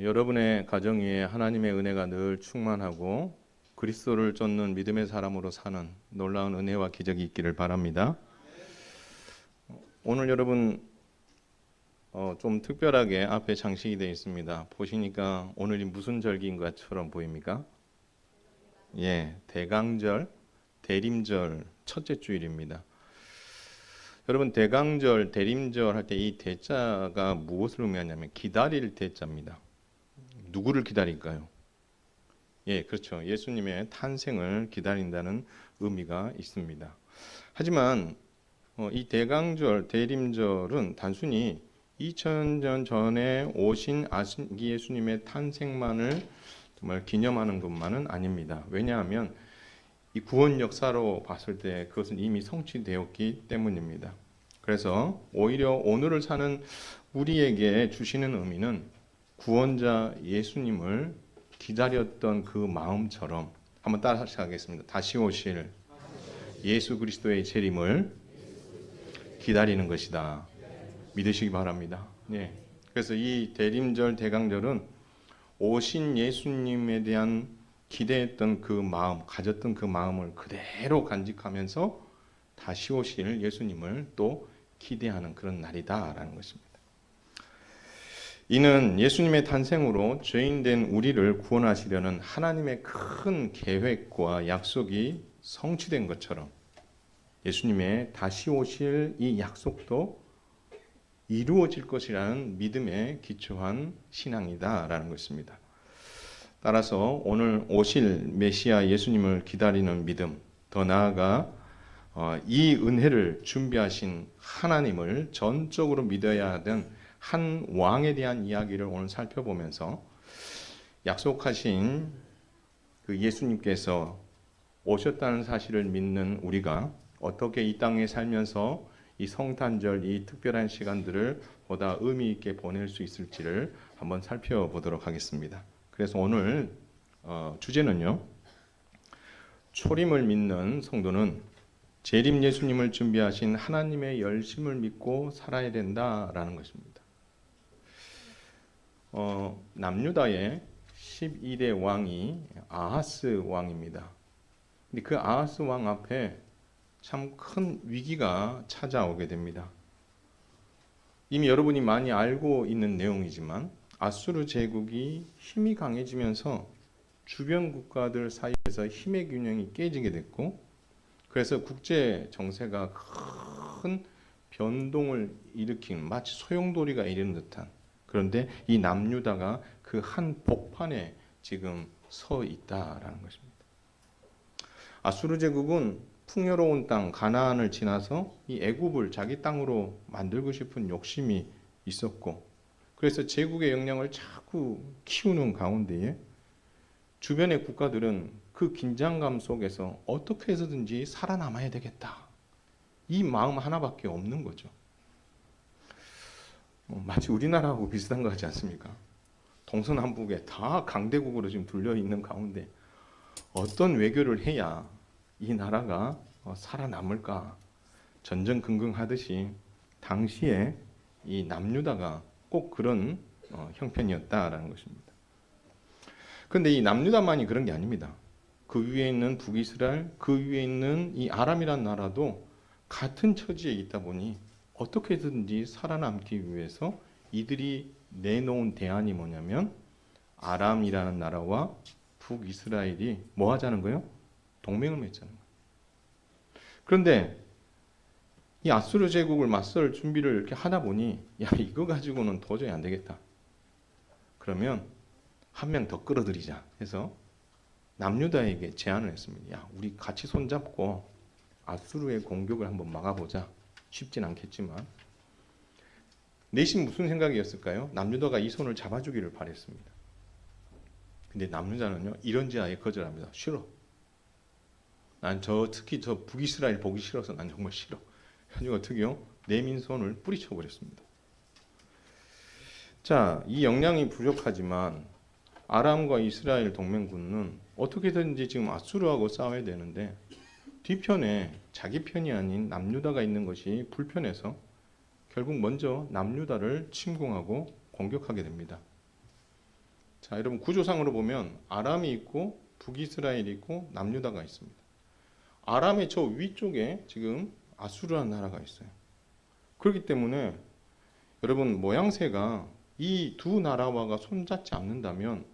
여러분의 가정 위에 하나님의 은혜가 늘 충만하고 그리스도를 쫓는 믿음의 사람으로 사는 놀라운 은혜와 기적이 있기를 바랍니다. 오늘 여러분 좀 특별하게 앞에 장식이 되어 있습니다. 보시니까 오늘이 무슨 절기인 것처럼 보입니까? 예, 대강절, 대림절 첫째 주일입니다. 여러분 대강절, 대림절 할 때 이 대자가 무엇을 의미하냐면 기다릴 대자입니다. 누구를 기다릴까요? 예, 그렇죠. 예수님의 탄생을 기다린다는 의미가 있습니다. 하지만 이 대강절, 대림절은 단순히 2000년 전에 오신 예수님의 탄생만을 정말 기념하는 것만은 아닙니다. 왜냐하면 이 구원 역사로 봤을 때 그것은 이미 성취되었기 때문입니다. 그래서 오히려 오늘을 사는 우리에게 주시는 의미는 구원자 예수님을 기다렸던 그 마음처럼 한번 따라 하겠습니다. 다시 오실 예수 그리스도의 재림을 기다리는 것이다. 믿으시기 바랍니다. 네. 그래서 이 대림절, 대강절은 오신 예수님에 대한 기대했던 그 마음, 가졌던 그 마음을 그대로 간직하면서 다시 오실 예수님을 또 기대하는 그런 날이다라는 것입니다. 이는 예수님의 탄생으로 죄인된 우리를 구원하시려는 하나님의 큰 계획과 약속이 성취된 것처럼 예수님의 다시 오실 이 약속도 이루어질 것이라는 믿음에 기초한 신앙이다라는 것입니다. 따라서 오늘 오실 메시아 예수님을 기다리는 믿음, 더 나아가 이 은혜를 준비하신 하나님을 전적으로 믿어야 하던 한 왕에 대한 이야기를 오늘 살펴보면서 약속하신 그 예수님께서 오셨다는 사실을 믿는 우리가 어떻게 이 땅에 살면서 이 성탄절, 이 특별한 시간들을 보다 의미 있게 보낼 수 있을지를 한번 살펴보도록 하겠습니다. 그래서 오늘 주제는요, 초림을 믿는 성도는 재림 예수님을 준비하신 하나님의 열심을 믿고 살아야 된다라는 것입니다. 남유다의 12대 왕이 아하스 왕입니다. 근데 그 아하스 왕 앞에 참 큰 위기가 찾아오게 됩니다. 이미 여러분이 많이 알고 있는 내용이지만 아수르 제국이 힘이 강해지면서 주변 국가들 사이에서 힘의 균형이 깨지게 됐고, 그래서 국제 정세가 큰 변동을 일으킨 마치 소용돌이가 이르는 듯한, 그런데 이 남유다가 그 한 복판에 지금 서 있다라는 것입니다. 아수르 제국은 풍요로운 땅 가나안을 지나서 이 애굽을 자기 땅으로 만들고 싶은 욕심이 있었고, 그래서 제국의 역량을 자꾸 키우는 가운데에 주변의 국가들은 그 긴장감 속에서 어떻게 해서든지 살아남아야 되겠다, 이 마음 하나밖에 없는 거죠. 마치 우리나라하고 비슷한 거 같지 않습니까? 동서남북에 다 강대국으로 지금 둘려 있는 가운데 어떤 외교를 해야 이 나라가 살아남을까 전전긍긍하듯이 당시에 이 남유다가 꼭 그런 형편이었다라는 것입니다. 그런데 이 남유다만이 그런 게 아닙니다. 그 위에 있는 북이스라엘, 그 위에 있는 이 아람이라는 나라도 같은 처지에 있다 보니 어떻게든지 살아남기 위해서 이들이 내놓은 대안이 뭐냐면 아람이라는 나라와 북이스라엘이 뭐 하자는 거예요? 동맹을 맺자는 거예요. 그런데 이 아수르 제국을 맞설 준비를 이렇게 하다 보니 야, 이거 가지고는 도저히 안 되겠다. 그러면 한 명 더 끌어들이자 해서 남유다에게 제안을 했습니다. 야, 우리 같이 손잡고 아수르의 공격을 한번 막아보자. 쉽진 않겠지만. 내심 무슨 생각이었을까요? 남유다가 이 손을 잡아주기를 바랬습니다. 근데 남유다는요, 이런지 아예 거절합니다. 싫어. 난 특히 저 북이스라엘 보기 싫어서 난 정말 싫어. 그래서 어떻게요? 내민 손을 뿌리쳐 버렸습니다. 자, 이 역량이 부족하지만 아람과 이스라엘 동맹군은 어떻게든지 지금 아수르하고 싸워야 되는데 뒤편에 자기 편이 아닌 남유다가 있는 것이 불편해서 결국 먼저 남유다를 침공하고 공격하게 됩니다. 자, 여러분 구조상으로 보면 아람이 있고 북이스라엘이 있고 남유다가 있습니다. 아람의 저 위쪽에 지금 아수르라는 나라가 있어요. 그렇기 때문에 여러분 모양새가 이 두 나라와가 손잡지 않는다면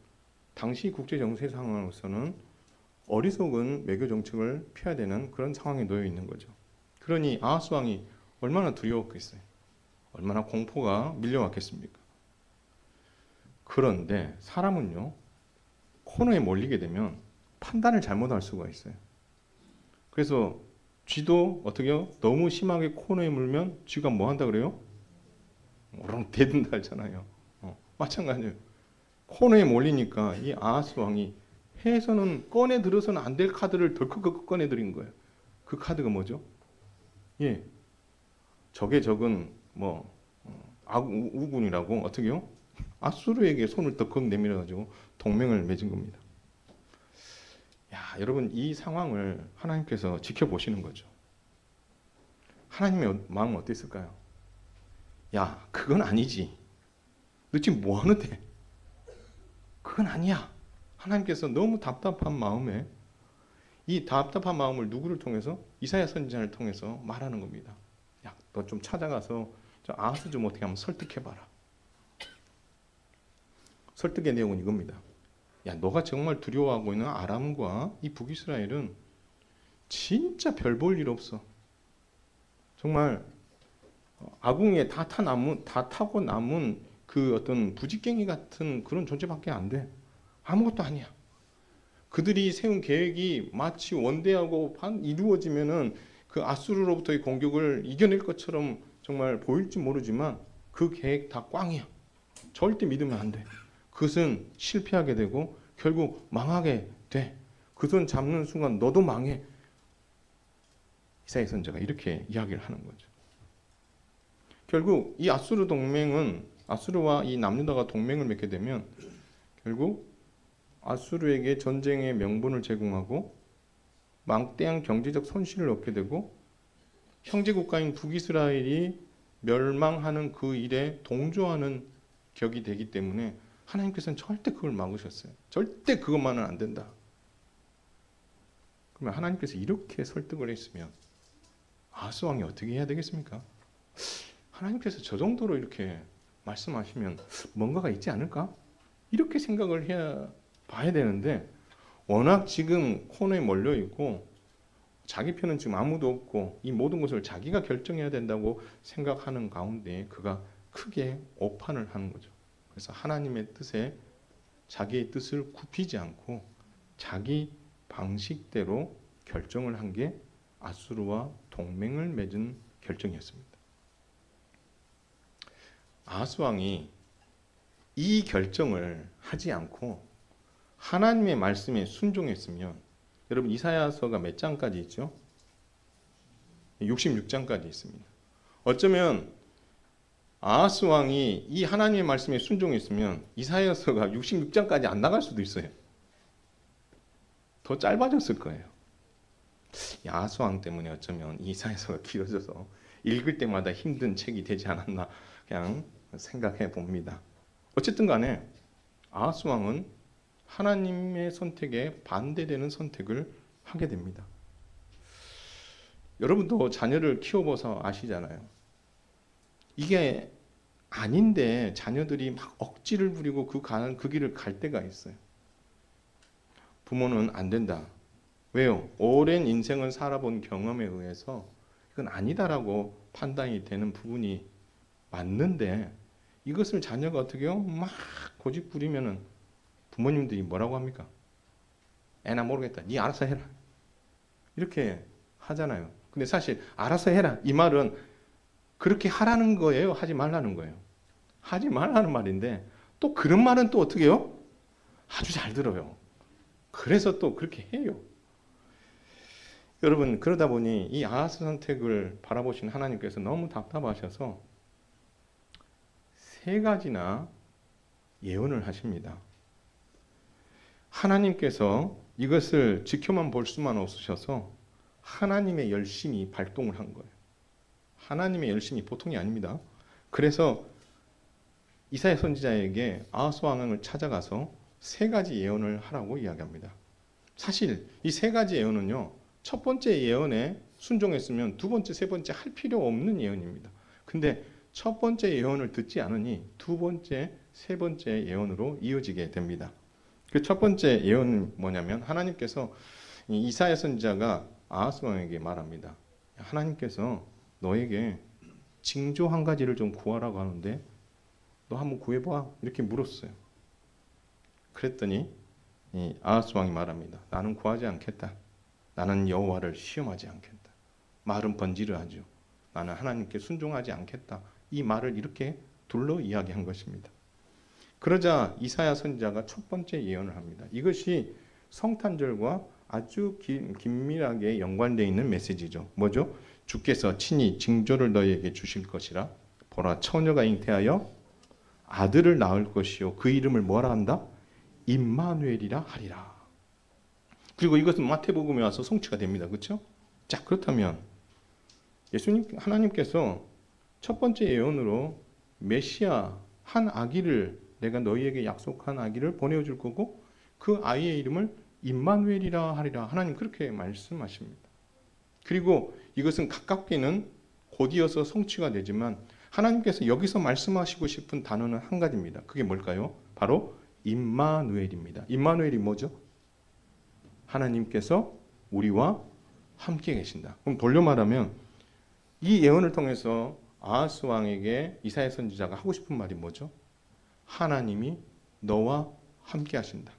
당시 국제 정세 상황으로서는 어리석은 외교 정책을 펴야 되는 그런 상황에 놓여 있는 거죠. 그러니 아하스 왕이 얼마나 두려웠겠어요. 얼마나 공포가 밀려왔겠습니까? 그런데 사람은요, 코너에 몰리게 되면 판단을 잘못할 수가 있어요. 그래서 쥐도 어떻게요? 너무 심하게 코너에 물면 쥐가 뭐 한다 그래요? 오랑 대든다 하잖아요. 마찬가지예요. 코너에 몰리니까 이 아하스 왕이 해서는 꺼내 들어서는 안 될 카드를 덜컥 꺼내 들인 거예요. 그 카드가 뭐죠? 예, 적의 적은 뭐 우군이라고 어떻게요? 아수르에게 손을 덜컥 내밀어 가지고 동맹을 맺은 겁니다. 야, 여러분 이 상황을 하나님께서 지켜보시는 거죠. 하나님의 마음은 어땠을까요? 야, 그건 아니지. 너 지금 뭐 하는데? 그건 아니야. 하나님께서 너무 답답한 마음에 이 답답한 마음을 누구를 통해서? 이사야 선지자를 통해서 말하는 겁니다. 야, 너 좀 찾아가서 저 아하스 좀 어떻게 한번 설득해봐라. 설득의 내용은 이겁니다. 야, 너가 정말 두려워하고 있는 아람과 이 북이스라엘은 진짜 별 볼 일 없어. 정말 아궁이에 다 타고 남은 그 어떤 부직갱이 같은 그런 존재밖에 안 돼. 아무것도 아니야. 그들이 세운 계획이 마치 원대하고 이루어지면은 그 아수르로부터의 공격을 이겨낼 것처럼 정말 보일지 모르지만 그 계획 다 꽝이야. 절대 믿으면 안 돼. 그것은 실패하게 되고 결국 망하게 돼. 그 손 잡는 순간 너도 망해. 이사야 선지자가 이렇게 이야기를 하는 거죠. 결국 이 아수르 동맹은 아수르와 이 남유다가 동맹을 맺게 되면 결국 아수르에게 전쟁의 명분을 제공하고 막대한 경제적 손실을 얻게 되고 형제 국가인 북이스라엘이 멸망하는 그 일에 동조하는 격이 되기 때문에 하나님께서는 절대 그걸 막으셨어요. 절대 그것만은 안 된다. 그러면 하나님께서 이렇게 설득을 했으면 아하스 왕이 어떻게 해야 되겠습니까? 하나님께서 저 정도로 이렇게 말씀하시면 뭔가가 있지 않을까? 이렇게 생각을 해야 봐야 되는데 워낙 지금 코너에 몰려 있고 자기 편은 지금 아무도 없고 이 모든 것을 자기가 결정해야 된다고 생각하는 가운데 그가 크게 오판을 하는 거죠. 그래서 하나님의 뜻에 자기의 뜻을 굽히지 않고 자기 방식대로 결정을 한 게 아수르와 동맹을 맺은 결정이었습니다. 아하스 왕이 이 결정을 하지 않고 하나님의 말씀에 순종했으면 여러분 이사야서가 몇 장까지 있죠? 66장까지 있습니다. 어쩌면 아하스 왕이 이 하나님의 말씀에 순종했으면 이사야서가 66장까지 안 나갈 수도 있어요. 더 짧아졌을 거예요. 아하스 왕 때문에 어쩌면 이사야서가 길어져서 읽을 때마다 힘든 책이 되지 않았나 그냥 생각해 봅니다. 어쨌든 간에 아하스 왕은 하나님의 선택에 반대되는 선택을 하게 됩니다. 여러분도 자녀를 키워봐서 아시잖아요. 이게 아닌데 자녀들이 막 억지를 부리고 그 길을 갈 때가 있어요. 부모는 안 된다. 왜요? 오랜 인생을 살아본 경험에 의해서 이건 아니다라고 판단이 되는 부분이 맞는데 이것을 자녀가 어떻게 해요? 막 고집 부리면은 부모님들이 뭐라고 합니까? 애나 모르겠다. 네 알아서 해라. 이렇게 하잖아요. 근데 사실 알아서 해라. 이 말은 그렇게 하라는 거예요? 하지 말라는 거예요? 하지 말라는 말인데 또 그런 말은 또 어떻게 해요? 아주 잘 들어요. 그래서 또 그렇게 해요. 여러분 그러다 보니 이 아하스 선택을 바라보신 하나님께서 너무 답답하셔서 3가지나 예언을 하십니다. 하나님께서 이것을 지켜만 볼 수만 없으셔서 하나님의 열심이 발동을 한 거예요. 하나님의 열심이 보통이 아닙니다. 그래서 이사야 선지자에게 아하스 왕을 찾아가서 세 가지 예언을 하라고 이야기합니다. 사실 이 세 가지 예언은요, 첫 번째 예언에 순종했으면 두 번째, 세 번째 할 필요 없는 예언입니다. 근데 첫 번째 예언을 듣지 않으니 두 번째, 세 번째 예언으로 이어지게 됩니다. 그 첫 번째 예언은 뭐냐면, 하나님께서 이사야 선지자가 아하스 왕에게 말합니다. 하나님께서 너에게 징조 한 가지를 좀 구하라고 하는데 너 한번 구해봐, 이렇게 물었어요. 그랬더니 이 아하스 왕이 말합니다. 나는 구하지 않겠다. 나는 여호와를 시험하지 않겠다. 말은 번지르하죠. 나는 하나님께 순종하지 않겠다. 이 말을 이렇게 둘러 이야기한 것입니다. 그러자 이사야 선지자가 첫 번째 예언을 합니다. 이것이 성탄절과 아주 긴밀하게 연관되어 있는 메시지죠. 뭐죠? 주께서 친히 징조를 너희에게 주실 것이라. 보라, 처녀가 잉태하여 아들을 낳을 것이요 그 이름을 뭐라 한다? 임마누엘이라 하리라. 그리고 이것은 마태복음에 와서 성취가 됩니다. 그렇죠? 자, 그렇다면 예수님, 하나님께서 첫 번째 예언으로 메시아 한 아기를, 내가 너희에게 약속한 아기를 보내줄 거고 그 아이의 이름을 임마누엘이라 하리라. 하나님 그렇게 말씀하십니다. 그리고 이것은 가깝게는 곧이어서 성취가 되지만 하나님께서 여기서 말씀하시고 싶은 단어는 한 가지입니다. 그게 뭘까요? 바로 임마누엘입니다. 임마누엘이 뭐죠? 하나님께서 우리와 함께 계신다. 그럼 돌려 말하면 이 예언을 통해서 아하스 왕에게 이사야 선지자가 하고 싶은 말이 뭐죠? 하나님이 너와 함께 하신다.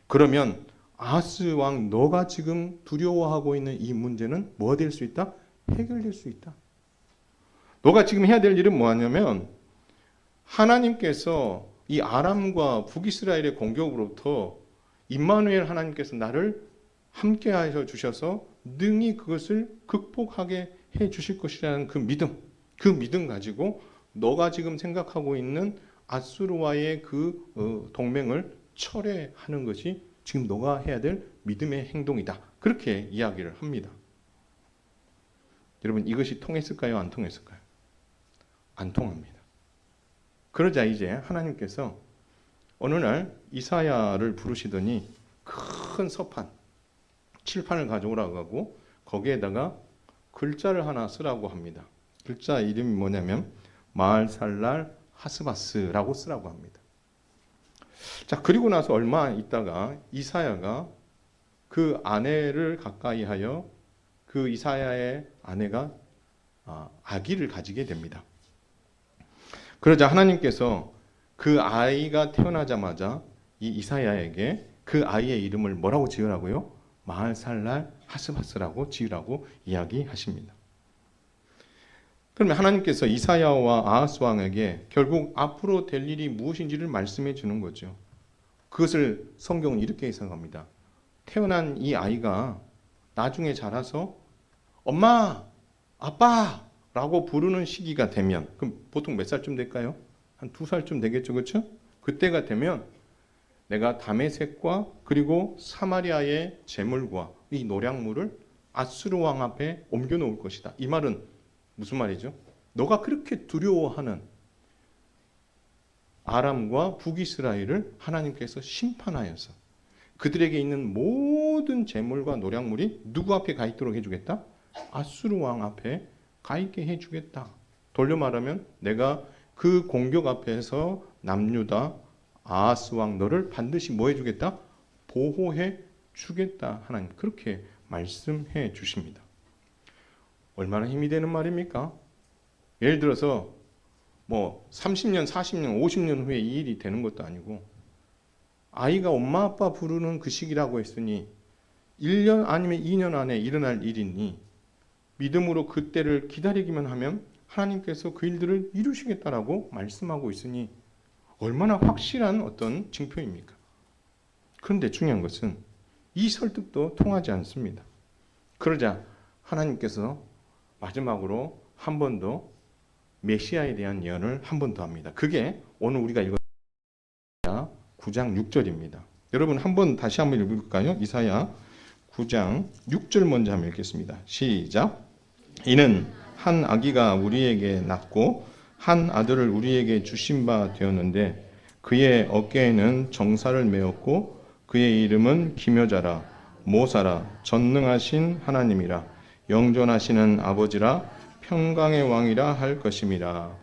그러면 아하스 왕, 너가 지금 두려워하고 있는 이 문제는 뭐가 될 수 있다? 해결될 수 있다. 너가 지금 해야 될 일은 뭐냐면 하나님께서 이 아람과 북이스라엘의 공격으로부터 임마누엘 하나님께서 나를 함께 하여 주셔서 능히 그것을 극복하게 해 주실 것이라는 그 믿음 가지고 너가 지금 생각하고 있는 아수르와의 그 동맹을 철회하는 것이 지금 너가 해야 될 믿음의 행동이다. 그렇게 이야기를 합니다. 여러분, 이것이 통했을까요? 안 통했을까요? 안 통합니다. 그러자 이제 하나님께서 어느 날 이사야를 부르시더니 큰 서판, 칠판을 가져오라고 하고 거기에다가 글자를 하나 쓰라고 합니다. 글자 이름이 뭐냐면 마알살랄 하스바스라고 쓰라고 합니다. 자, 그리고 나서 얼마 있다가 이사야가 그 아내를 가까이 하여 그 이사야의 아내가 아기를 가지게 됩니다. 그러자 하나님께서 그 아이가 태어나자마자 이 이사야에게 그 아이의 이름을 뭐라고 지으라고요? 마알살랄 하스바스라고 지으라고 이야기하십니다. 그러면 하나님께서 이사야와 아하스 왕에게 결국 앞으로 될 일이 무엇인지를 말씀해 주는 거죠. 그것을 성경은 이렇게 해석합니다. 태어난 이 아이가 나중에 자라서 엄마, 아빠 라고 부르는 시기가 되면, 그럼 보통 몇 살쯤 될까요? 한 2살쯤 되겠죠, 그렇죠? 그때가 되면 내가 다메섹과 그리고 사마리아의 재물과 이 노략물을 아수르 왕 앞에 옮겨 놓을 것이다. 이 말은 무슨 말이죠? 너가 그렇게 두려워하는 아람과 북이스라엘을 하나님께서 심판하여서 그들에게 있는 모든 재물과 노략물이 누구 앞에 가 있도록 해주겠다? 아수르 왕 앞에 가 있게 해주겠다. 돌려 말하면 내가 그 공격 앞에서 남유다 아하스 왕 너를 반드시 뭐 해주겠다? 보호해 주겠다. 하나님 그렇게 말씀해 주십니다. 얼마나 힘이 되는 말입니까? 예를 들어서 뭐 30년, 40년, 50년 후에 이 일이 되는 것도 아니고 아이가 엄마 아빠 부르는 그 시기라고 했으니 1년 아니면 2년 안에 일어날 일이니 믿음으로 그때를 기다리기만 하면 하나님께서 그 일들을 이루시겠다라고 말씀하고 있으니 얼마나 확실한 어떤 징표입니까? 그런데 중요한 것은 이 설득도 통하지 않습니다. 그러자 하나님께서 마지막으로 한 번 더 메시아에 대한 예언을 한 번 더 합니다. 그게 오늘 우리가 읽은 이사야 9장 6절입니다. 여러분 한번 다시 한번 읽을까요? 이사야 9장 6절 먼저 한번 읽겠습니다. 시작. 이는 한 아기가 우리에게 낳고 한 아들을 우리에게 주신 바 되었는데 그의 어깨에는 정사를 메었고 그의 이름은 기묘자라 모사라 전능하신 하나님이라 영존하시는 아버지라 평강의 왕이라 할 것임이라.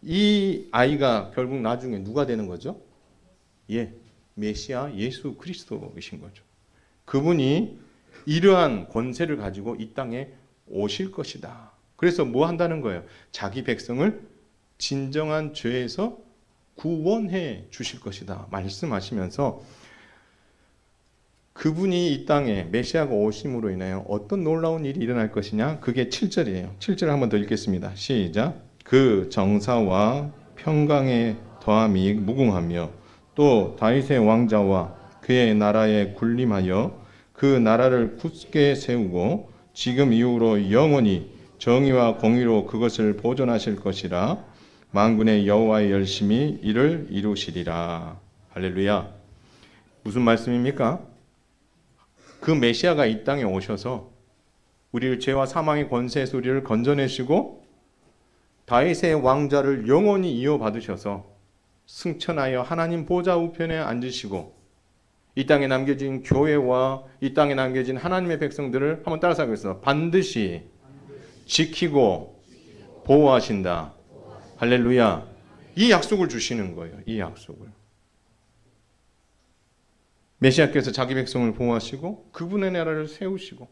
이 아이가 결국 나중에 누가 되는 거죠? 메시아 예수 그리스도이신 거죠. 그분이 이러한 권세를 가지고 이 땅에 오실 것이다. 그래서 뭐 한다는 거예요? 자기 백성을 진정한 죄에서 구원해 주실 것이다 말씀하시면서 그분이 이 땅에 메시아가 오심으로 인하여 어떤 놀라운 일이 일어날 것이냐? 그게 7절이에요. 7절 한번 더 읽겠습니다. 시작. 그 정사와 평강에 더함이 무궁하며 또 다윗의 왕자와 그의 나라에 군림하여 그 나라를 굳게 세우고 지금 이후로 영원히 정의와 공의로 그것을 보존하실 것이라. 만군의 여호와의 열심히 이를 이루시리라. 할렐루야. 무슨 말씀입니까? 그 메시아가 이 땅에 오셔서 우리를 죄와 사망의 권세에서 우리를 건져내시고 다윗의 왕자를 영원히 이어받으셔서 승천하여 하나님 보좌 우편에 앉으시고 이 땅에 남겨진 교회와 이 땅에 남겨진 하나님의 백성들을 한번 따라서 하겠습니다. 반드시 지키고 보호하신다. 할렐루야. 이 약속을 주시는 거예요. 이 약속을. 메시아께서 자기 백성을 보호하시고 그분의 나라를 세우시고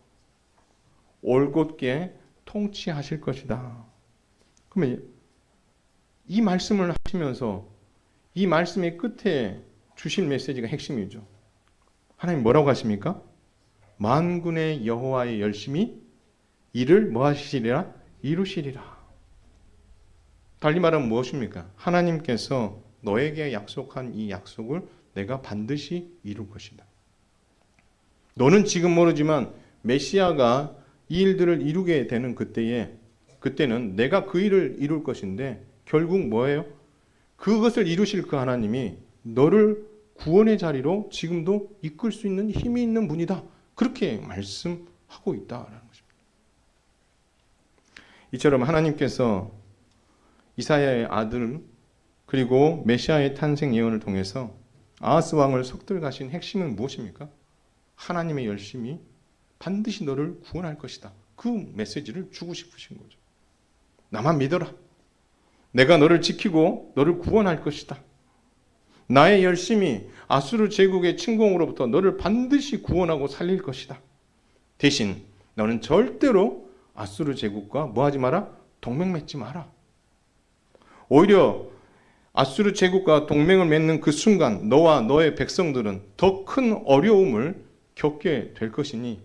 올곧게 통치하실 것이다. 그러면 이 말씀을 하시면서 이 말씀의 끝에 주실 메시지가 핵심이죠. 하나님 뭐라고 하십니까? 만군의 여호와의 열심히 이를 뭐 하시리라? 이루시리라. 달리 말하면 무엇입니까? 하나님께서 너에게 약속한 이 약속을 내가 반드시 이룰 것이다. 너는 지금 모르지만 메시아가 이 일들을 이루게 되는 그때는 내가 그 일을 이룰 것인데 결국 뭐예요? 그것을 이루실 그 하나님이 너를 구원의 자리로 지금도 이끌 수 있는 힘이 있는 분이다. 그렇게 말씀하고 있다라는 것입니다. 이처럼 하나님께서 이사야의 아들 그리고 메시아의 탄생 예언을 통해서 아하스 왕을 석들가신 핵심은 무엇입니까? 하나님의 열심이 반드시 너를 구원할 것이다. 그 메시지를 주고 싶으신 거죠. 나만 믿어라. 내가 너를 지키고 너를 구원할 것이다. 나의 열심이 아수르 제국의 침공으로부터 너를 반드시 구원하고 살릴 것이다. 대신 너는 절대로 아수르 제국과 뭐하지 마라? 동맹 맺지 마라. 오히려 아수르 제국과 동맹을 맺는 그 순간 너와 너의 백성들은 더 큰 어려움을 겪게 될 것이니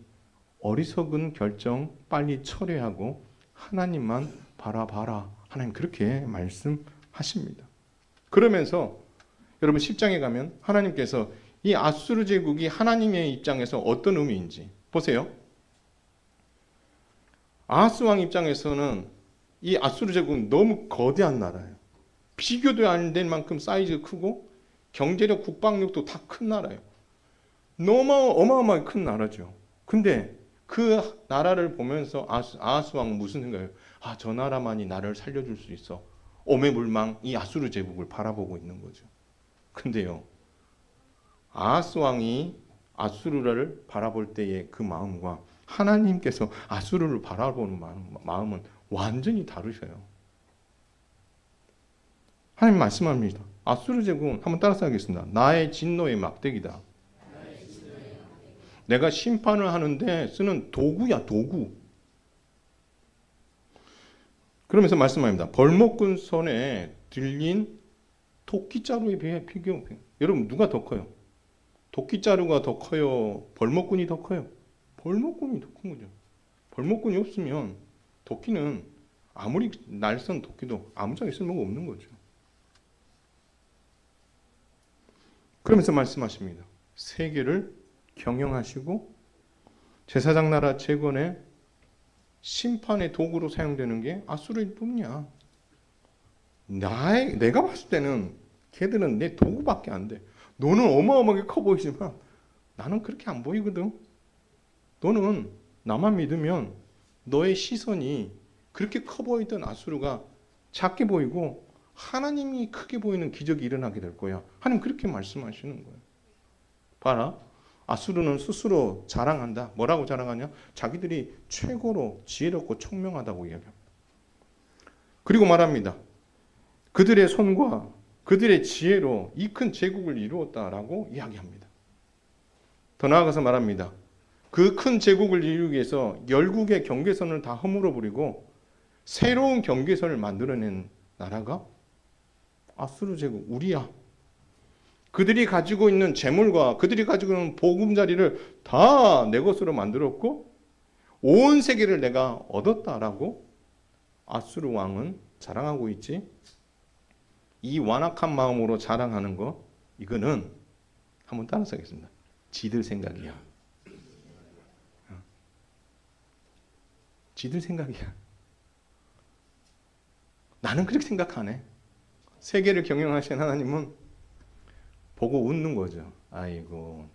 어리석은 결정 빨리 철회하고 하나님만 바라봐라. 하나님 그렇게 말씀하십니다. 그러면서 여러분 10장에 가면 하나님께서 이 아수르 제국이 하나님의 입장에서 어떤 의미인지 보세요. 아하스 왕 입장에서는 이 아수르 제국은 너무 거대한 나라예요. 비교도 안 될 만큼 사이즈가 크고 경제력, 국방력도 다 큰 나라예요. 너무 어마어마하게 큰 나라죠. 근데 그 나라를 보면서 아하스 왕은 무슨 생각이에요? 저 나라만이 나를 살려줄 수 있어. 오매불망 이 아수르 제국을 바라보고 있는 거죠. 근데요, 아하스 왕이 아수르를 바라볼 때의 그 마음과 하나님께서 아수르를 바라보는 마음은 완전히 다르셔요. 하나님 말씀합니다. 아수르 제국은 한번 따라서 하겠습니다. 나의 진노의 막대기다. 내가 심판을 하는데 쓰는 도구야, 도구. 그러면서 말씀합니다. 벌목꾼 손에 들린 도끼자루에 비해 비교. 여러분 누가 더 커요? 도끼자루가 더 커요? 벌목꾼이 더 커요? 벌목꾼이 더 큰 거죠. 벌목꾼이 없으면 도끼는 아무리 날선 도끼도 아무짝에 쓸모가 없는 거죠. 그러면서 말씀하십니다. 세계를 경영하시고 제사장 나라 재건의 심판의 도구로 사용되는 게 아수르일 뿐이야. 내가 봤을 때는 걔들은 내 도구밖에 안 돼. 너는 어마어마하게 커 보이지만 나는 그렇게 안 보이거든. 너는 나만 믿으면 너의 시선이 그렇게 커 보이던 아수르가 작게 보이고 하나님이 크게 보이는 기적이 일어나게 될 거야. 하나님 그렇게 말씀하시는 거예요. 봐라. 아수르는 스스로 자랑한다. 뭐라고 자랑하냐? 자기들이 최고로 지혜롭고 총명하다고 이야기합니다. 그리고 말합니다. 그들의 손과 그들의 지혜로 이 큰 제국을 이루었다라고 이야기합니다. 더 나아가서 말합니다. 그 큰 제국을 이루기 위해서 열국의 경계선을 다 허물어 버리고 새로운 경계선을 만들어낸 나라가 아수르 제국 우리야. 그들이 가지고 있는 재물과 그들이 가지고 있는 보금자리를 다 내 것으로 만들었고 온 세계를 내가 얻었다라고 아수르 왕은 자랑하고 있지. 이 완악한 마음으로 자랑하는 거 이거는 한번 따라서 하겠습니다. 지들 생각이야. 지들 생각이야. 나는 그렇게 생각 안 해. 세계를 경영하신 하나님은 보고 웃는 거죠. 아이고.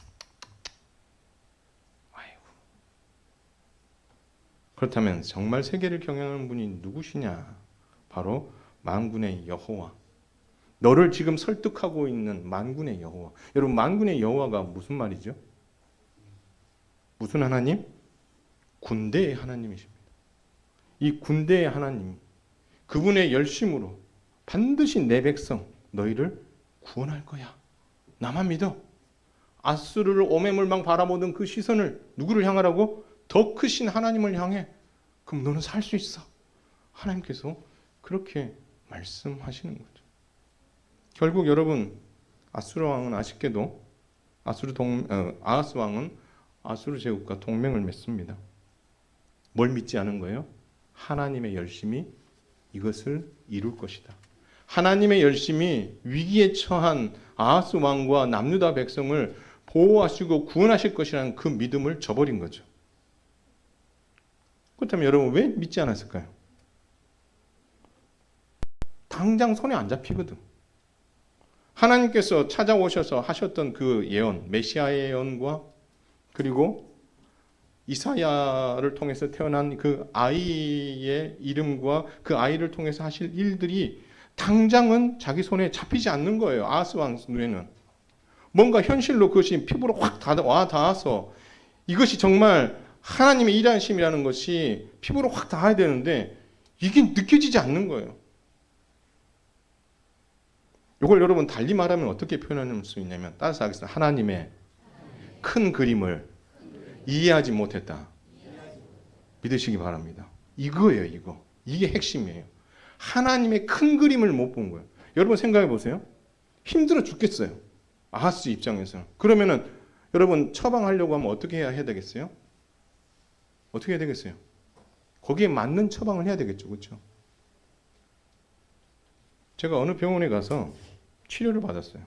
그렇다면 정말 세계를 경영하는 분이 누구시냐? 바로 만군의 여호와. 너를 지금 설득하고 있는 만군의 여호와. 여러분, 만군의 여호와가 무슨 말이죠? 무슨 하나님? 군대의 하나님이십니다. 이 군대의 하나님, 그분의 열심으로 반드시 내 백성 너희를 구원할 거야. 나만 믿어. 아수르를 오매물망 바라보던 그 시선을 누구를 향하라고? 더 크신 하나님을 향해. 그럼 너는 살 수 있어. 하나님께서 그렇게 말씀하시는 거죠. 결국 여러분, 아수르 왕은 아쉽게도 아하스 왕은 아수르 제국과 동맹을 맺습니다. 뭘 믿지 않은 거예요? 하나님의 열심이 이것을 이룰 것이다. 하나님의 열심이 위기에 처한 아하스 왕과 남유다 백성을 보호하시고 구원하실 것이라는 그 믿음을 저버린 거죠. 그렇다면 여러분 왜 믿지 않았을까요? 당장 손에 안 잡히거든. 하나님께서 찾아오셔서 하셨던 그 예언, 메시아의 예언과 그리고 이사야를 통해서 태어난 그 아이의 이름과 그 아이를 통해서 하실 일들이 당장은 자기 손에 잡히지 않는 거예요. 아하스 왕 눈에는. 뭔가 현실로 그것이 피부로 확 와 닿아서 이것이 정말 하나님의 일하심이라는 것이 피부로 확 닿아야 되는데 이게 느껴지지 않는 거예요. 이걸 여러분 달리 말하면 어떻게 표현할 수 있냐면 따라서 하겠습니다. 하나님의 큰 그림을 이해하지 못했다. 믿으시기 바랍니다. 이거예요, 이거. 이게 핵심이에요. 하나님의 큰 그림을 못 본 거예요. 여러분 생각해 보세요. 힘들어 죽겠어요. 아하스 입장에서. 그러면은 여러분 처방하려고 하면 어떻게 해야 되겠어요? 어떻게 해야 되겠어요? 거기에 맞는 처방을 해야 되겠죠. 그렇죠? 제가 어느 병원에 가서 치료를 받았어요.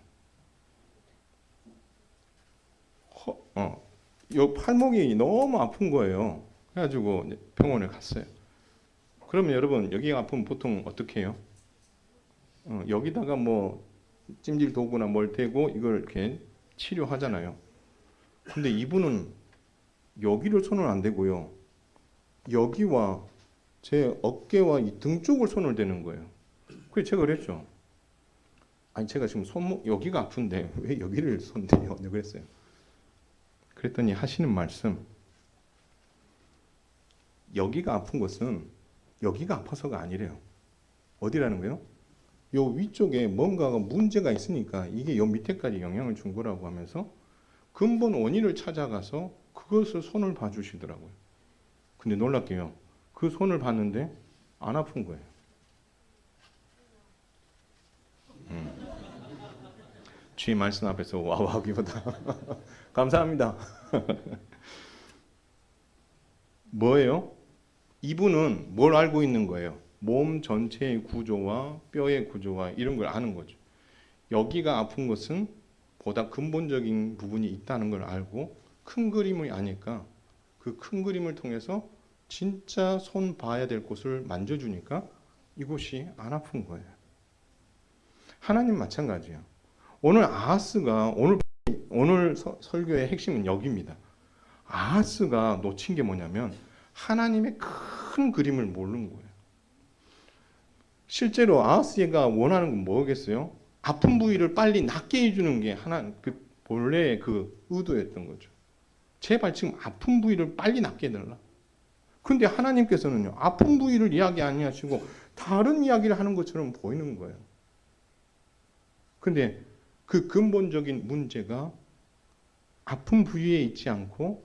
요 팔목이 너무 아픈 거예요. 그래가지고 병원에 갔어요. 그러면 여러분 여기가 아프면 보통 어떻게 해요? 여기다가 뭐 찜질 도구나 뭘 대고 이걸 이렇게 치료하잖아요. 근데 이분은 여기를 손을 안 대고요. 여기와 제 어깨와 이 등 쪽을 손을 대는 거예요. 그래서 제가 그랬죠. 아니 제가 지금 손목 여기가 아픈데 왜 여기를 손대요? 내가 그랬어요. 그랬더니 하시는 말씀, 여기가 아픈 것은 여기가 아파서가 아니래요. 어디라는 거예요? 요 위쪽에 뭔가가 문제가 있으니까 이게 요 밑에까지 영향을 준 거라고 하면서 근본 원인을 찾아가서 그것을 손을 봐주시더라고요. 근데 놀랍게요. 그 손을 봤는데 안 아픈 거예요. 주의 말씀 앞에서 와와하기보다 감사합니다. 뭐예요? 이분은 뭘 알고 있는 거예요? 몸 전체의 구조와 뼈의 구조와 이런 걸 아는 거죠. 여기가 아픈 것은 보다 근본적인 부분이 있다는 걸 알고 큰 그림을 아니까 그 큰 그림을 통해서 진짜 손 봐야 될 곳을 만져주니까 이곳이 안 아픈 거예요. 하나님 마찬가지예요. 오늘 아하스가 오늘 설교의 핵심은 여기입니다. 아하스가 놓친 게 뭐냐면 하나님의 큰 그림을 모르는 거예요. 실제로 아하스가 원하는 건 뭐겠어요? 아픈 부위를 빨리 낫게 해주는 게 본래의 그 의도였던 거죠. 제발 지금 아픈 부위를 빨리 낫게 해달라. 근데 하나님께서는요, 아픈 부위를 이야기 아니하시고 다른 이야기를 하는 것처럼 보이는 거예요. 근데 그 근본적인 문제가 아픈 부위에 있지 않고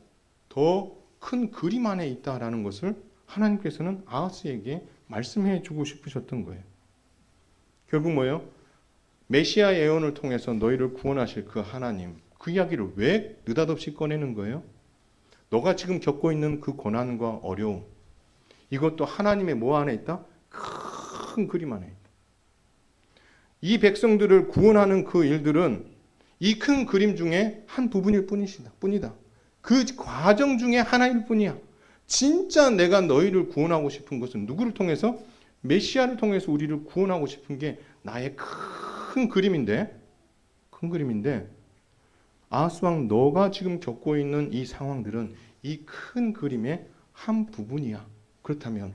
더 큰 그림 안에 있다라는 것을 하나님께서는 아하스에게 말씀해 주고 싶으셨던 거예요. 결국 뭐예요? 메시아 예언을 통해서 너희를 구원하실 그 하나님, 그 이야기를 왜 느닷없이 꺼내는 거예요? 너가 지금 겪고 있는 그 고난과 어려움, 이것도 하나님의 뭐 안에 있다? 큰 그림 안에 있다. 이 백성들을 구원하는 그 일들은 이 큰 그림 중에 한 부분일 뿐이다. 그 과정 중에 하나일 뿐이야. 진짜 내가 너희를 구원하고 싶은 것은 누구를 통해서? 메시아를 통해서 우리를 구원하고 싶은 게 나의 큰 그림인데 아하스 왕, 너가 지금 겪고 있는 이 상황들은 이 큰 그림의 한 부분이야. 그렇다면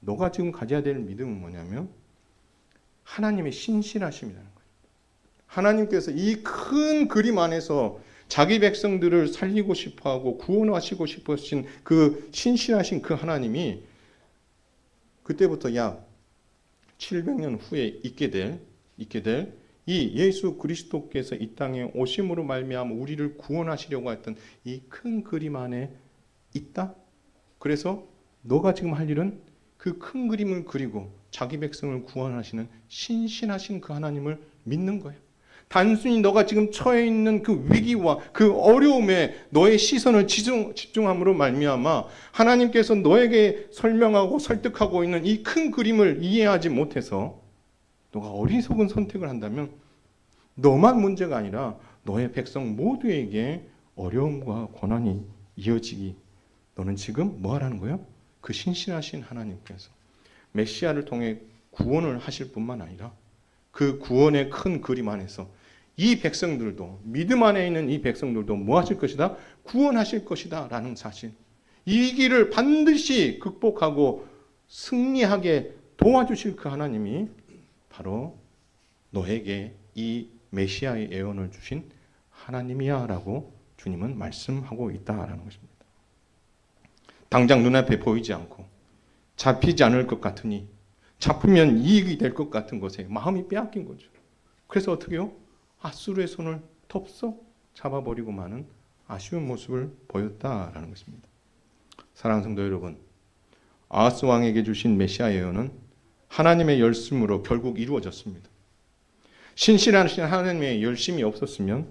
너가 지금 가져야 될 믿음은 뭐냐면 하나님의 신실하심이라는 거예요. 하나님께서 이 큰 그림 안에서 자기 백성들을 살리고 싶어하고 구원하시고 싶으신 그 신실하신 그 하나님이 그때부터 약 700년 후에 있게 될 이 예수 그리스도께서 이 땅에 오심으로 말미암아 우리를 구원하시려고 했던 이 큰 그림 안에 있다. 그래서 너가 지금 할 일은 그 큰 그림을 그리고 자기 백성을 구원하시는 신실하신 그 하나님을 믿는 거예요. 단순히 너가 지금 처해 있는 그 위기와 그 어려움에 너의 시선을 집중함으로 말미암아 하나님께서 너에게 설명하고 설득하고 있는 이 큰 그림을 이해하지 못해서 너가 어리석은 선택을 한다면 너만 문제가 아니라 너의 백성 모두에게 어려움과 고난이 이어지기, 너는 지금 뭐 하라는 거예요? 그 신실하신 하나님께서 메시아를 통해 구원을 하실 뿐만 아니라 그 구원의 큰 그림 안에서 이 백성들도, 믿음 안에 있는 이 백성들도 뭐 하실 것이다? 구원하실 것이다 라는 사실, 이 길을 반드시 극복하고 승리하게 도와주실 그 하나님이 바로 너에게 이 메시아의 예언을 주신 하나님이야 라고 주님은 말씀하고 있다라는 것입니다. 당장 눈앞에 보이지 않고 잡히지 않을 것 같으니, 잡히면 이익이 될 것 같은 것에 마음이 빼앗긴 거죠. 그래서 어떻게 해요? 아수르의 손을 톱썩 잡아버리고 마는 아쉬운 모습을 보였다라는 것입니다. 사랑하는 성도 여러분, 아하스 왕에게 주신 메시아 예언은 하나님의 열심으로 결국 이루어졌습니다. 신실하신 하나님의 열심이 없었으면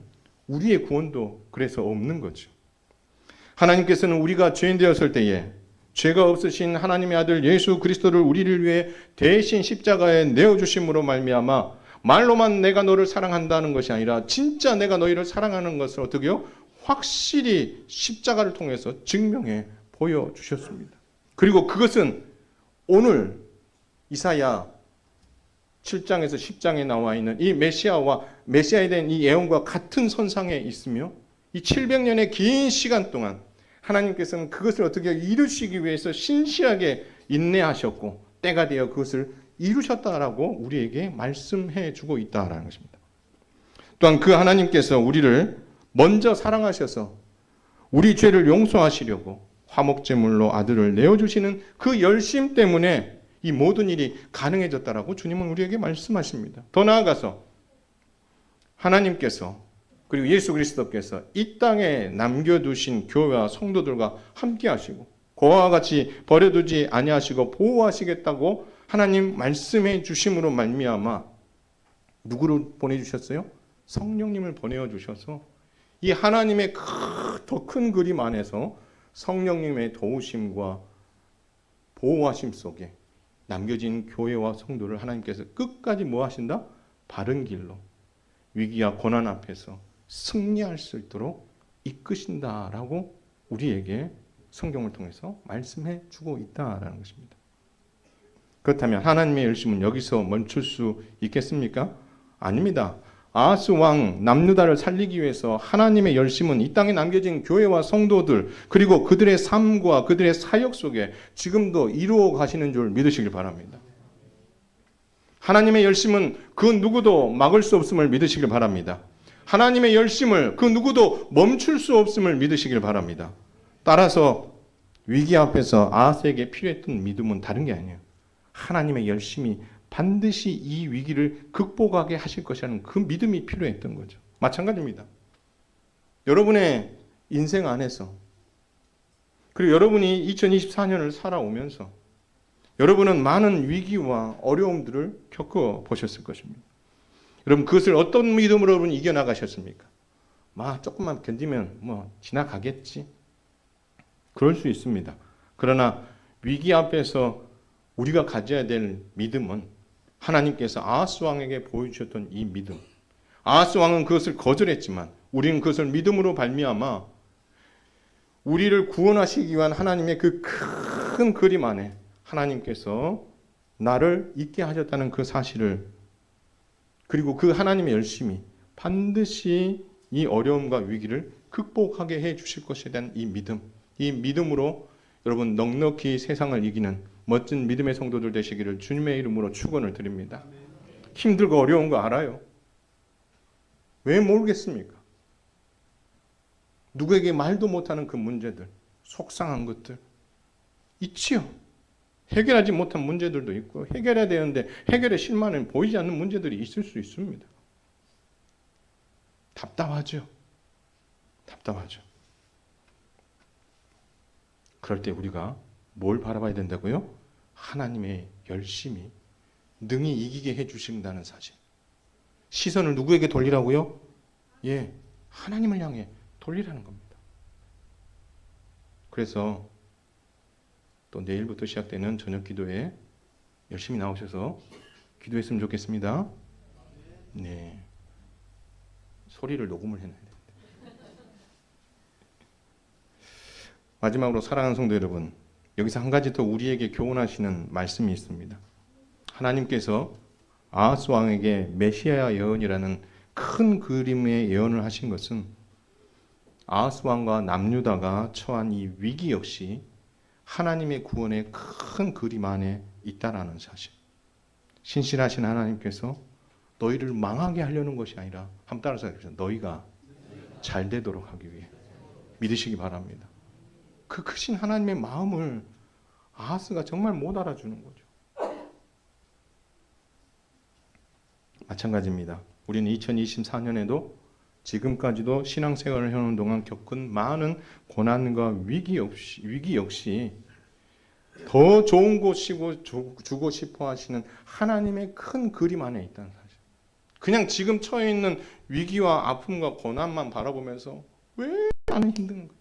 우리의 구원도 그래서 없는 거죠. 하나님께서는 우리가 죄인 되었을 때에 죄가 없으신 하나님의 아들 예수 그리스도를 우리를 위해 대신 십자가에 내어주심으로 말미암아 말로만 내가 너를 사랑한다는 것이 아니라 진짜 내가 너희를 사랑하는 것을 어떻게 해요? 확실히 십자가를 통해서 증명해 보여주셨습니다. 그리고 그것은 오늘 이사야 7장에서 10장에 나와 있는 이 메시아에 대한 이 예언과 같은 선상에 있으며 이 700년의 긴 시간 동안 하나님께서는 그것을 어떻게 이루시기 위해서 신실하게 인내하셨고 때가 되어 그것을 이루셨다라고 우리에게 말씀해 주고 있다라는 것입니다. 또한 그 하나님께서 우리를 먼저 사랑하셔서 우리 죄를 용서하시려고 화목제물로 아들을 내어주시는 그 열심 때문에 이 모든 일이 가능해졌다라고 주님은 우리에게 말씀하십니다. 더 나아가서 하나님께서 그리고 예수 그리스도께서 이 땅에 남겨두신 교회와 성도들과 함께 하시고 그와 같이 버려두지 아니하시고 보호하시겠다고 하나님 말씀해 주심으로 말미암아 누구를 보내주셨어요? 성령님을 보내주셔서 이 하나님의 더 큰 그림 안에서 성령님의 도우심과 보호하심 속에 남겨진 교회와 성도를 하나님께서 끝까지 뭐 하신다? 바른 길로 위기와 고난 앞에서 승리할 수 있도록 이끄신다라고 우리에게 성경을 통해서 말씀해 주고 있다라는 것입니다. 그렇다면 하나님의 열심은 여기서 멈출 수 있겠습니까? 아닙니다. 아하스 왕 남유다를 살리기 위해서 하나님의 열심은 이 땅에 남겨진 교회와 성도들 그리고 그들의 삶과 그들의 사역 속에 지금도 이루어 가시는 줄 믿으시길 바랍니다. 하나님의 열심은 그 누구도 막을 수 없음을 믿으시길 바랍니다. 하나님의 열심을 그 누구도 멈출 수 없음을 믿으시길 바랍니다. 따라서 위기 앞에서 아하스에게 필요했던 믿음은 다른 게 아니에요. 하나님의 열심이 반드시 이 위기를 극복하게 하실 것이라는 그 믿음이 필요했던 거죠. 마찬가지입니다. 여러분의 인생 안에서, 그리고 여러분이 2024년을 살아오면서 여러분은 많은 위기와 어려움들을 겪어보셨을 것입니다. 여러분, 그것을 어떤 믿음으로 여러분 이겨나가셨습니까? 조금만 견디면 지나가겠지. 그럴 수 있습니다. 그러나 위기 앞에서 우리가 가져야 될 믿음은 하나님께서 아하스 왕에게 보여주셨던 이 믿음. 아하스 왕은 그것을 거절했지만 우리는 그것을 믿음으로 발미하마 우리를 구원하시기 위한 하나님의 그 큰 그림 안에 하나님께서 나를 있게 하셨다는 그 사실을, 그리고 그 하나님의 열심이 반드시 이 어려움과 위기를 극복하게 해 주실 것에 대한 이 믿음, 이 믿음으로 여러분 넉넉히 세상을 이기는 멋진 믿음의 성도들 되시기를 주님의 이름으로 축원을 드립니다. 힘들고 어려운 거 알아요. 왜 모르겠습니까? 누구에게 말도 못하는 그 문제들, 속상한 것들 있지요. 해결하지 못한 문제들도 있고 해결해야 되는데 해결의 실마리는 보이지 않는 문제들이 있을 수 있습니다. 답답하죠. 답답하죠. 그럴 때 우리가 뭘 바라봐야 된다고요? 하나님의 열심히 능히 이기게 해주신다는 사실. 시선을 누구에게 돌리라고요? 하나님을 향해 돌리라는 겁니다. 그래서 또 내일부터 시작되는 저녁 기도에 열심히 나오셔서 기도했으면 좋겠습니다. 네. 소리를 녹음을 해놔야 됩니다. 마지막으로 사랑하는 성도 여러분, 여기서 한 가지 더 우리에게 교훈하시는 말씀이 있습니다. 하나님께서 아하스 왕에게 메시아 예언이라는 큰 그림의 예언을 하신 것은 아하스 왕과 남유다가 처한 이 위기 역시 하나님의 구원의 큰 그림 안에 있다라는 사실. 신실하신 하나님께서 너희를 망하게 하려는 것이 아니라, 한번 따라서 해주세요. 너희가 잘 되도록 하기 위해. 믿으시기 바랍니다. 그 크신 하나님의 마음을 아하스가 정말 못 알아주는 거죠. 마찬가지입니다. 우리는 2024년에도 지금까지도 신앙생활을 해오는 동안 겪은 많은 고난과 위기 역시 더 좋은 곳이고 주고 싶어 하시는 하나님의 큰 그림 안에 있다는 사실. 그냥 지금 처해 있는 위기와 아픔과 고난만 바라보면서 왜 나는 힘든가?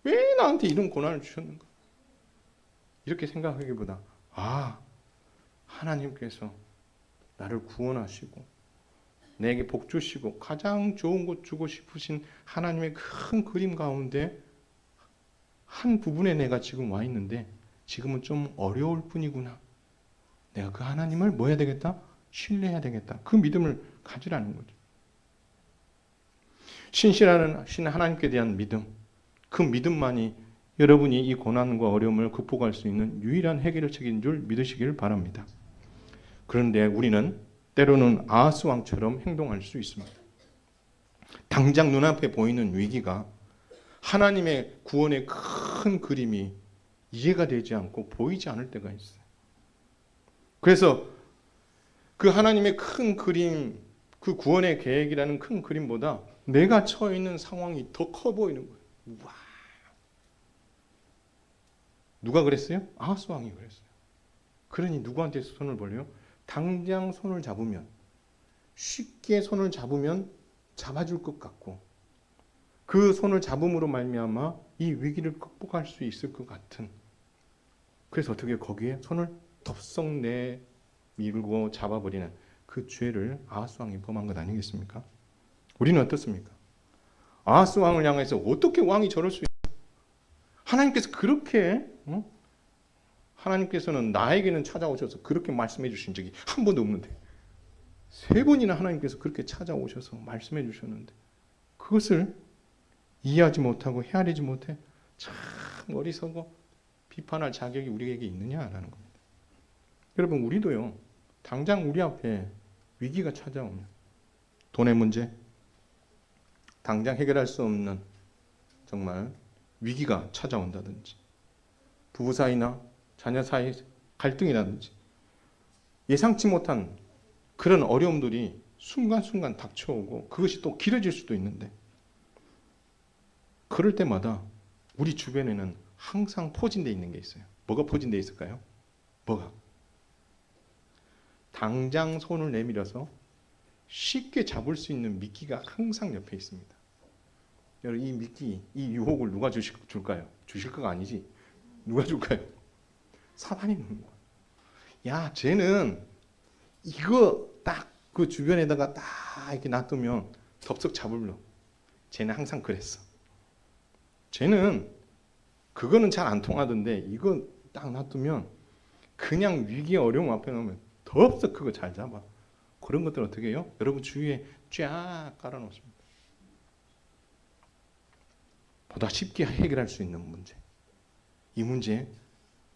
왜 나한테 이런 고난을 주셨는가? 이렇게 생각하기보다 하나님께서 나를 구원하시고 내게 복 주시고 가장 좋은 것 주고 싶으신 하나님의 큰 그림 가운데 한 부분에 내가 지금 와 있는데 지금은 좀 어려울 뿐이구나. 내가 그 하나님을 뭐 해야 되겠다? 신뢰해야 되겠다. 그 믿음을 가지라는 거죠. 신실하신 하나님께 대한 믿음, 그 믿음만이 여러분이 이 고난과 어려움을 극복할 수 있는 유일한 해결책인 줄 믿으시길 바랍니다. 그런데 우리는 때로는 아하스 왕처럼 행동할 수 있습니다. 당장 눈앞에 보이는 위기가 하나님의 구원의 큰 그림이 이해가 되지 않고 보이지 않을 때가 있어요. 그래서 그 하나님의 큰 그림, 그 구원의 계획이라는 큰 그림보다 내가 처해 있는 상황이 더 커 보이는 거예요. 우와. 누가 그랬어요? 아하스 왕이 그랬어요. 그러니 누구한테 손을 벌려요? 당장 손을 잡으면, 쉽게 손을 잡으면 잡아줄 것 같고 그 손을 잡음으로 말미암아 이 위기를 극복할 수 있을 것 같은, 그래서 어떻게 거기에 손을 덥석 내밀고 잡아버리는 그 죄를 아하스 왕이 범한 것 아니겠습니까? 우리는 어떻습니까? 아하스 왕을 향해서 어떻게 왕이 저럴 수 있어요? 하나님께서 그렇게 하나님께서는 나에게는 찾아오셔서 그렇게 말씀해 주신 적이 한 번도 없는데 3번이나 하나님께서 그렇게 찾아오셔서 말씀해 주셨는데 그것을 이해하지 못하고 헤아리지 못해 참 어리석어 비판할 자격이 우리에게 있느냐라는 겁니다. 여러분, 우리도요 당장 우리 앞에 위기가 찾아오면, 돈의 문제, 당장 해결할 수 없는 정말 위기가 찾아온다든지, 부부 사이나 자녀 사이 갈등이라든지, 예상치 못한 그런 어려움들이 순간순간 닥쳐오고 그것이 또 길어질 수도 있는데, 그럴 때마다 우리 주변에는 항상 포진되어 있는 게 있어요. 뭐가 포진되어 있을까요? 뭐가? 당장 손을 내밀어서 쉽게 잡을 수 있는 미끼가 항상 옆에 있습니다. 여러분, 이 미끼, 이 유혹을 누가 줄까요? 주실 거가 아니지. 누가 줄까요? 사단이 주는 거야. 야, 쟤는 이거 딱 그 주변에다가 딱 이렇게 놔두면 덥석 잡으려. 쟤는 항상 그랬어. 쟤는 그거는 잘 안 통하던데 이거 딱 놔두면 그냥 위기 어려움 앞에 놓으면 덥석 그거 잘 잡아. 그런 것들 어떻게 해요? 여러분 주위에 쫙 깔아놓습니다. 보다 쉽게 해결할 수 있는 문제. 이 문제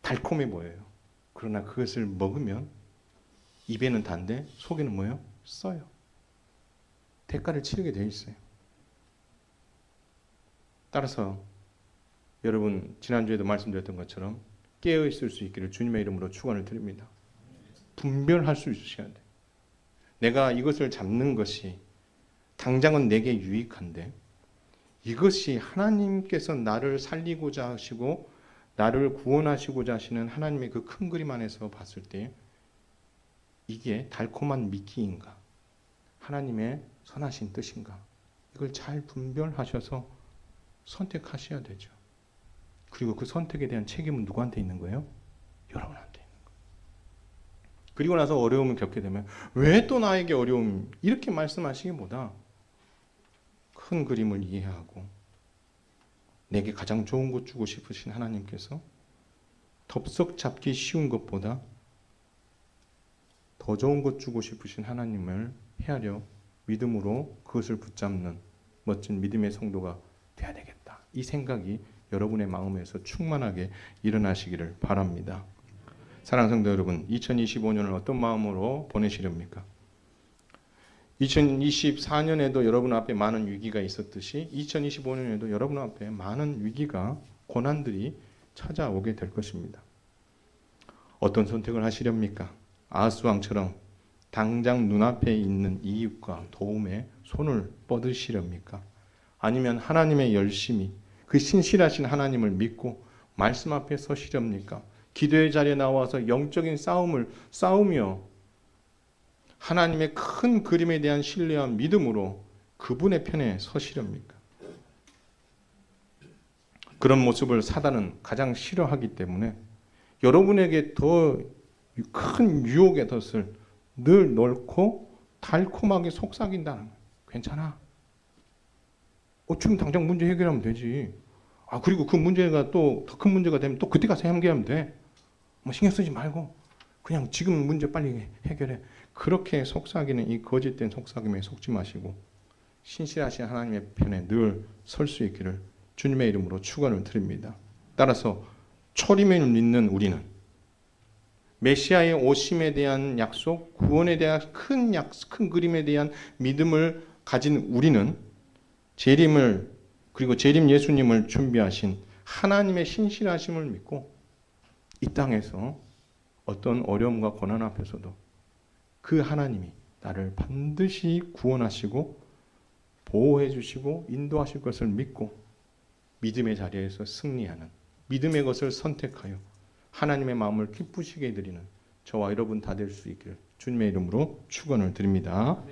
달콤해 보여요. 그러나 그것을 먹으면 입에는 단데 속에는 뭐예요? 써요. 대가를 치르게 돼 있어요. 따라서 여러분 지난주에도 말씀드렸던 것처럼 깨어 있을 수 있기를 주님의 이름으로 축원을 드립니다. 분별할 수 있으셔야 돼. 내가 이것을 잡는 것이 당장은 내게 유익한데 이것이 하나님께서 나를 살리고자 하시고 나를 구원하시고자 하시는 하나님의 그 큰 그림 안에서 봤을 때 이게 달콤한 미끼인가? 하나님의 선하신 뜻인가? 이걸 잘 분별하셔서 선택하셔야 되죠. 그리고 그 선택에 대한 책임은 누구한테 있는 거예요? 여러분한테 있는 거예요. 그리고 나서 어려움을 겪게 되면 왜 또 나에게 어려움? 이렇게 말씀하시기보다 큰 그림을 이해하고 내게 가장 좋은 것 주고 싶으신 하나님께서 덥석 잡기 쉬운 것보다 더 좋은 것 주고 싶으신 하나님을 헤아려 믿음으로 그것을 붙잡는 멋진 믿음의 성도가 돼야 되겠다. 이 생각이 여러분의 마음에서 충만하게 일어나시기를 바랍니다. 사랑하는 성도 여러분, 2025년을 어떤 마음으로 보내시렵니까? 2024년에도 여러분 앞에 많은 위기가 있었듯이 2025년에도 여러분 앞에 많은 위기가, 고난들이 찾아오게 될 것입니다. 어떤 선택을 하시렵니까? 아하스왕처럼 당장 눈앞에 있는 이익과 도움에 손을 뻗으시렵니까? 아니면 하나님의 열심히 그 신실하신 하나님을 믿고 말씀 앞에 서시렵니까? 기도의 자리에 나와서 영적인 싸움을 싸우며 하나님의 큰 그림에 대한 신뢰와 믿음으로 그분의 편에 서시렵니까? 그런 모습을 사단은 가장 싫어하기 때문에 여러분에게 더 큰 유혹의 덫을 늘 넣고 달콤하게 속삭인다는 거예요. 괜찮아. 지금 당장 문제 해결하면 되지. 그리고 그 문제가 또 더 큰 문제가 되면 또 그때 가서 해결하면 돼. 신경 쓰지 말고 그냥 지금 문제 빨리 해결해. 그렇게 속삭이는 이 거짓된 속삭임에 속지 마시고 신실하신 하나님의 편에 늘 설 수 있기를 주님의 이름으로 축원을 드립니다. 따라서 초림을 믿는 우리는 메시아의 오심에 대한 약속, 구원에 대한 큰 그림에 대한 믿음을 가진 우리는 재림을, 그리고 재림 예수님을 준비하신 하나님의 신실하심을 믿고 이 땅에서 어떤 어려움과 고난 앞에서도 그 하나님이 나를 반드시 구원하시고 보호해 주시고 인도하실 것을 믿고 믿음의 자리에서 승리하는, 믿음의 것을 선택하여 하나님의 마음을 기쁘시게 해드리는 저와 여러분 다 될 수 있기를 주님의 이름으로 축원을 드립니다.